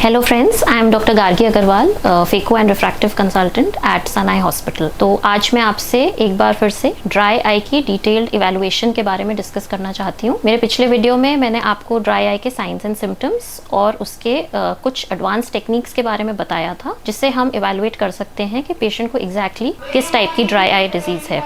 Hello friends, I am doctor Gargi Agarwal, phaco and refractive consultant at Sun Eye Hospital. तो आज मैं आपसे एक बार फिर से ड्राई आई की डिटेल्ड इवैल्यूएशन के बारे में डिस्कस करना चाहती हूँ। मेरे पिछले वीडियो में मैंने आपको ड्राई आई के साइंस एंड सिम्टम्स और उसके कुछ एडवांस टेक्निक्स के बारे में बताया था, जिससे हम इवैल्यूएट कर सकते हैं कि पेशेंट को एग्जैक्टली किस टाइप की ड्राई आई डिजीज़ है।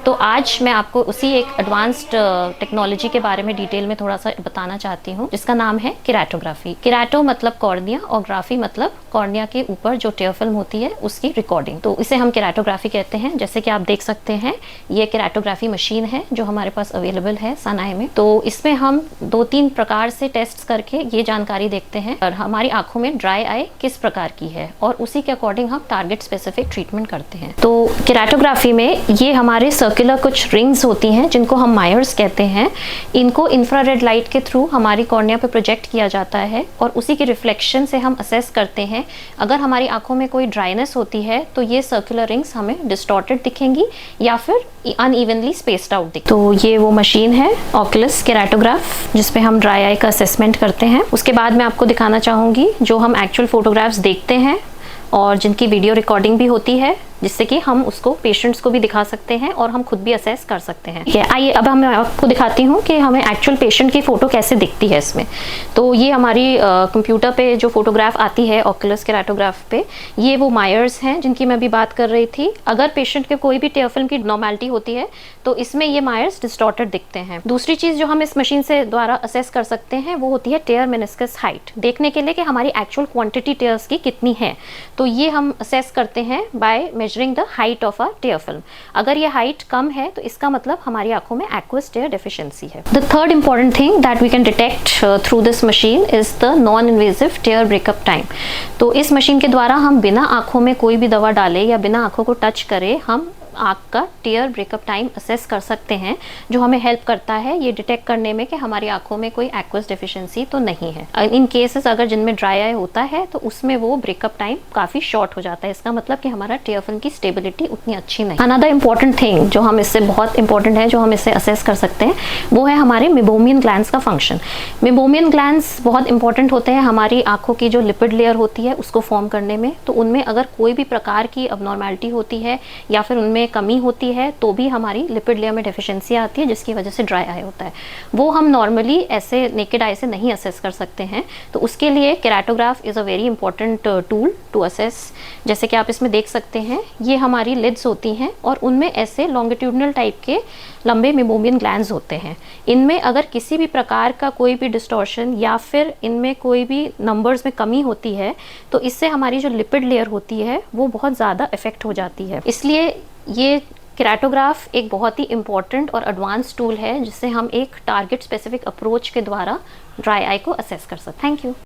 तो आज मैं आपको उसी एक एडवांस्ड टेक्नोलॉजी के बारे में डिटेल में थोड़ा सा बताना चाहती हूँ, जिसका नाम है केराटोग्राफी। केराटो मतलब कॉर्निया और ग्राफी मतलब कॉर्निया के ऊपर जो टेयर फिल्म होती है उसकी रिकॉर्डिंग। तो इसे हम केराटोग्राफी कहते हैं। जैसे कि आप देख सकते हैं, ये केराटोग्राफी मशीन है जो हमारे पास अवेलेबल है सन आई में। तो इसमें हम 2-3 प्रकार से टेस्ट करके ये जानकारी देखते हैं और हमारी आंखों में ड्राई आई किस प्रकार की है, और उसी के अकॉर्डिंग हम टारगेट स्पेसिफिक ट्रीटमेंट करते हैं। तो केराटोग्राफी में ये हमारे सर्कुलर कुछ रिंग्स होती हैं जिनको हम मायर्स कहते हैं। इनको इंफ्रारेड लाइट के थ्रू हमारी कॉर्निया पे प्रोजेक्ट किया जाता है और उसी के रिफ्लेक्शन से हम असेस करते हैं। अगर हमारी आंखों में कोई ड्राइनेस होती है तो ये सर्कुलर रिंग्स हमें डिस्टॉर्टेड दिखेंगी या फिर अनइवनली स्पेस्ड आउट दिखेंगी। तो ये वो मशीन है ऑक्यूलस केराटोग्राफ, जिसपे हम ड्राई आई का असेसमेंट करते हैं। उसके बाद मैं आपको दिखाना चाहूँगी जो हम एक्चुअल फोटोग्राफ्स देखते हैं और जिनकी वीडियो रिकॉर्डिंग भी होती है, जिससे कि हम उसको पेशेंट्स को भी दिखा सकते हैं और हम खुद भी असेस कर सकते हैं। आइए अब मैं आपको दिखाती हूँ कि हमें एक्चुअल पेशेंट की फ़ोटो कैसे दिखती है इसमें। तो ये हमारी कंप्यूटर पे जो फोटोग्राफ आती है ऑक्यूलस केराटोग्राफ पे, ये वो मायर्स हैं जिनकी मैं अभी बात कर रही थी। अगर पेशेंट के कोई भी टेयर फिल्म की नॉर्मेलिटी होती है तो इसमें ये मायर्स डिस्टॉर्टेड दिखते हैं। दूसरी चीज़ जो हम इस मशीन से द्वारा असेस कर सकते हैं वो होती है टेयर मेनिस्कस हाइट, देखने के लिए कि हमारी एक्चुअल क्वांटिटी टेयर्स की कितनी है। तो ये हम असेस करते हैं by measuring the height of a tear film. अगर ये हाइट कम है तो इसका मतलब हमारी आंखों में एक्वस टेयर डेफिशिएंसी है। The third important thing that we can detect through this machine is the non invasive tear breakup time. तो इस मशीन के द्वारा हम बिना आंखों में कोई भी दवा डाले या बिना आंखों को टच करे हम आँख का टेयर ब्रेकअप टाइम असेस कर सकते हैं, जो हमें हेल्प करता है ये डिटेक्ट करने में कि हमारी आंखों में कोई एक्वस डेफिशिएंसी तो नहीं है। इन केसेस अगर जिनमें ड्राई आई होता है तो उसमें वो ब्रेकअप टाइम काफ़ी शॉर्ट हो जाता है। इसका मतलब कि हमारा टेयर फिल्म की स्टेबिलिटी उतनी अच्छी नहीं। अनदर इंपॉर्टेंट थिंग जो हम इससे बहुत इंपॉर्टेंट है, जो हम इससे असेस कर सकते हैं, वो है हमारे मेबोमियन ग्लैंड्स का फंक्शन। मेबोमियन ग्लैंड्स बहुत इंपॉर्टेंट होते हैं हमारी आंखों की जो लिपिड लेयर होती है उसको फॉर्म करने में। तो उनमें अगर कोई भी प्रकार की अबनॉर्मैलिटी होती है या फिर उनमें कमी होती है तो भी हमारी लिपिड लेयर में डेफिशिएंसी आती है, जिसकी वजह से ड्राई आई होता है। वो हम नॉर्मली ऐसे नेकेड आई से नहीं असेस कर सकते हैं। तो उसके लिए keratograph is a very important tool to assess. जैसे कि आप इसमें देख सकते हैं, ये हमारी लिड्स होती हैं और उनमें ऐसे लॉन्गिट्यूडनल टाइप के लंबे मेबोमियन ग्लैंड्स होते हैं। इनमें अगर किसी भी प्रकार का कोई भी डिस्टॉर्शन या फिर इनमें कोई भी नंबर्स में कमी होती है तो इससे हमारी जो लिपिड लेयर होती है वो बहुत ज़्यादा इफेक्ट हो जाती है। इसलिए ये केराटोग्राफ एक बहुत ही इंपॉर्टेंट और एडवांस टूल है, जिससे हम एक टारगेट स्पेसिफिक अप्रोच के द्वारा ड्राई आई को असेस कर सकते हैं। Thank you.